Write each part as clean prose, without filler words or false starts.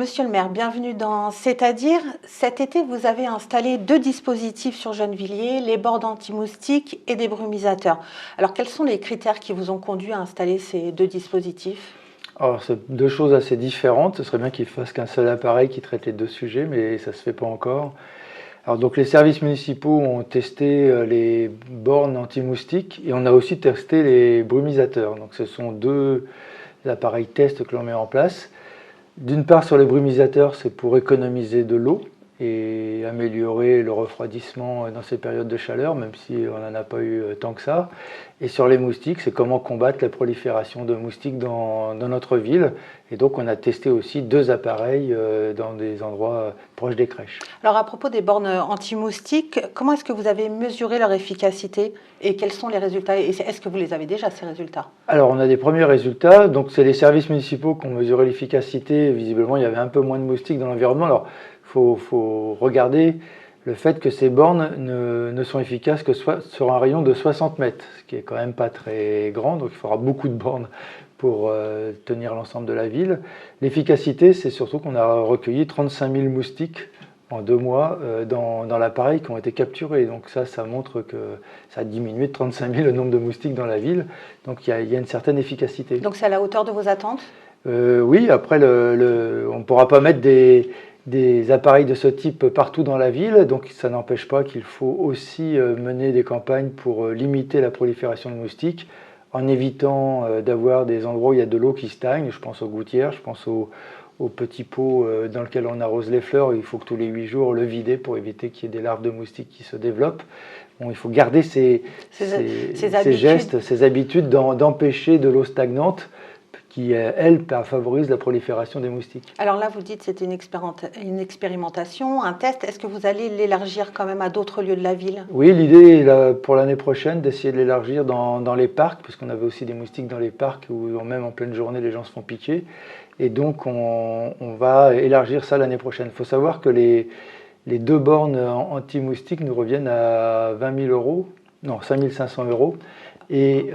Monsieur le maire, bienvenue dans C'est-à-dire. Cet été, vous avez installé 2 dispositifs sur Gennevilliers, les bornes anti-moustiques et des brumisateurs. Alors, quels sont les critères qui vous ont conduit à installer ces 2 dispositifs? Alors, c'est deux choses assez différentes. Ce serait bien qu'il ne fasse qu'un seul appareil qui traite les deux sujets, mais ça ne se fait pas encore. Alors, donc, les services municipaux ont testé les bornes anti-moustiques et on a aussi testé les brumisateurs. Donc, ce sont 2 appareils test que l'on met en place. D'une part, sur les brumisateurs, c'est pour économiser de l'eau et améliorer le refroidissement dans ces périodes de chaleur, même si on n'en a pas eu tant que ça. Et sur les moustiques, c'est comment combattre la prolifération de moustiques dans notre ville. Et donc, on a testé aussi 2 appareils dans des endroits proches des crèches. Alors, à propos des bornes anti-moustiques, comment est-ce que vous avez mesuré leur efficacité et quels sont les résultats? Et est-ce que vous les avez déjà, ces résultats? Alors, on a des premiers résultats. Donc, c'est les services municipaux qui ont mesuré l'efficacité. Visiblement, il y avait un peu moins de moustiques dans l'environnement. Alors, faut regarder le fait que ces bornes ne sont efficaces que sur un rayon de 60 mètres, ce qui est quand même pas très grand, donc il faudra beaucoup de bornes pour tenir l'ensemble de la ville. L'efficacité, c'est surtout qu'on a recueilli 35 000 moustiques en 2 mois dans l'appareil qui ont été capturés. Donc ça montre que ça a diminué de 35 000 le nombre de moustiques dans la ville, donc il y a une certaine efficacité. Donc c'est à la hauteur de vos attentes? Oui, après on ne pourra pas mettre des appareils de ce type partout dans la ville, donc ça n'empêche pas qu'il faut aussi mener des campagnes pour limiter la prolifération de moustiques en évitant d'avoir des endroits où il y a de l'eau qui stagne. Je pense aux gouttières, je pense aux petits pots dans lesquels on arrose les fleurs. Il faut que tous les 8 jours le vider pour éviter qu'il y ait des larves de moustiques qui se développent. Bon, il faut garder ces gestes, ces habitudes d'empêcher de l'eau stagnante qui, elle, favorise la prolifération des moustiques. Alors là, vous dites que c'était une expérimentation, un test. Est-ce que vous allez l'élargir quand même à d'autres lieux de la ville? Oui, l'idée est pour l'année prochaine d'essayer de l'élargir dans les parcs, parce qu'on avait aussi des moustiques dans les parcs où même en pleine journée, les gens se font piquer. Et donc, on va élargir ça l'année prochaine. Il faut savoir que les 2 bornes anti-moustiques nous reviennent à 20 000 €, non, 5 500 €, et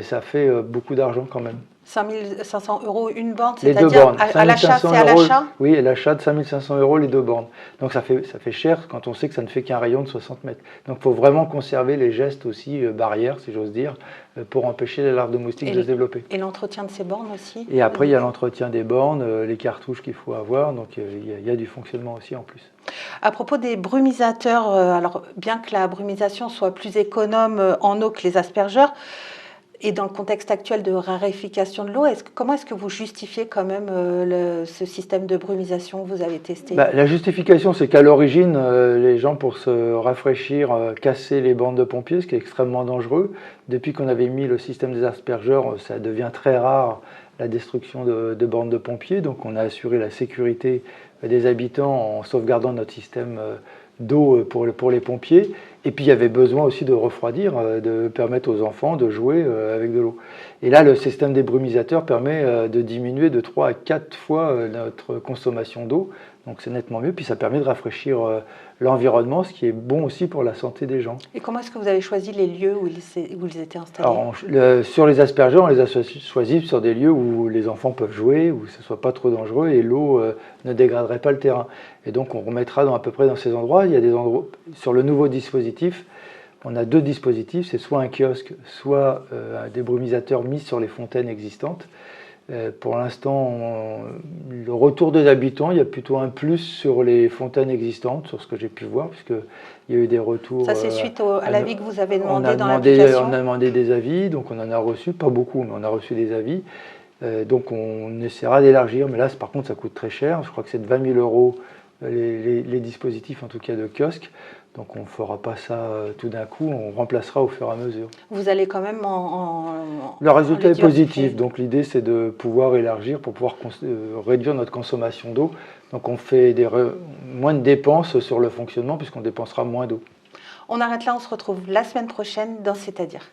ça fait beaucoup d'argent quand même. 5 500 € une borne, c'est-à-dire les 2 bornes. À l'achat, c'est à l'achat? Oui, l'achat de 5 500 € les 2 bornes. Donc ça fait cher quand on sait que ça ne fait qu'un rayon de 60 mètres. Donc il faut vraiment conserver les gestes aussi barrières, si j'ose dire, pour empêcher les larves de moustiques de se développer. Et l'entretien de ces bornes aussi? Et après, il y a l'entretien des bornes, les cartouches qu'il faut avoir, donc il y a du fonctionnement aussi en plus. À propos des brumisateurs, alors bien que la brumisation soit plus économe en eau que les aspergeurs, et dans le contexte actuel de raréfaction de l'eau, comment est-ce que vous justifiez quand même ce système de brumisation que vous avez testé? La justification, c'est qu'à l'origine, les gens, pour se rafraîchir, cassaient les bornes de pompiers, ce qui est extrêmement dangereux. Depuis qu'on avait mis le système des aspergeurs, ça devient très rare la destruction de bornes de pompiers. Donc on a assuré la sécurité des habitants en sauvegardant notre système d'eau pour les pompiers. Et puis il y avait besoin aussi de refroidir, de permettre aux enfants de jouer avec de l'eau. Et là, le système des brumisateurs permet de diminuer de 3 à 4 fois notre consommation d'eau. Donc c'est nettement mieux, puis ça permet de rafraîchir l'environnement, ce qui est bon aussi pour la santé des gens. Et comment est-ce que vous avez choisi les lieux où ils étaient installés? Alors, sur les aspergeurs, on les a choisis sur des lieux où les enfants peuvent jouer, où ce ne soit pas trop dangereux et l'eau ne dégraderait pas le terrain. Et donc on remettra à peu près dans ces endroits. Il y a des endroits, sur le nouveau dispositif, on a 2 dispositifs, c'est soit un kiosque, soit des brumisateurs mis sur les fontaines existantes. Pour l'instant, le retour des habitants, il y a plutôt un plus sur les fontaines existantes, sur ce que j'ai pu voir, puisqu'il y a eu des retours. Ça, c'est suite à l'avis que vous avez demandé dans l'application? On a demandé des avis, donc on en a reçu, pas beaucoup, mais on a reçu des avis. Donc on essaiera d'élargir, mais là, par contre, ça coûte très cher. Je crois que c'est de 20 000 € les dispositifs, en tout cas de kiosque. Donc on ne fera pas ça tout d'un coup, on remplacera au fur et à mesure. Vous allez quand même Le résultat est positif, donc l'idée c'est de pouvoir élargir pour pouvoir réduire notre consommation d'eau. Donc on fait moins de dépenses sur le fonctionnement puisqu'on dépensera moins d'eau. On arrête là, on se retrouve la semaine prochaine dans C'est-à-dire.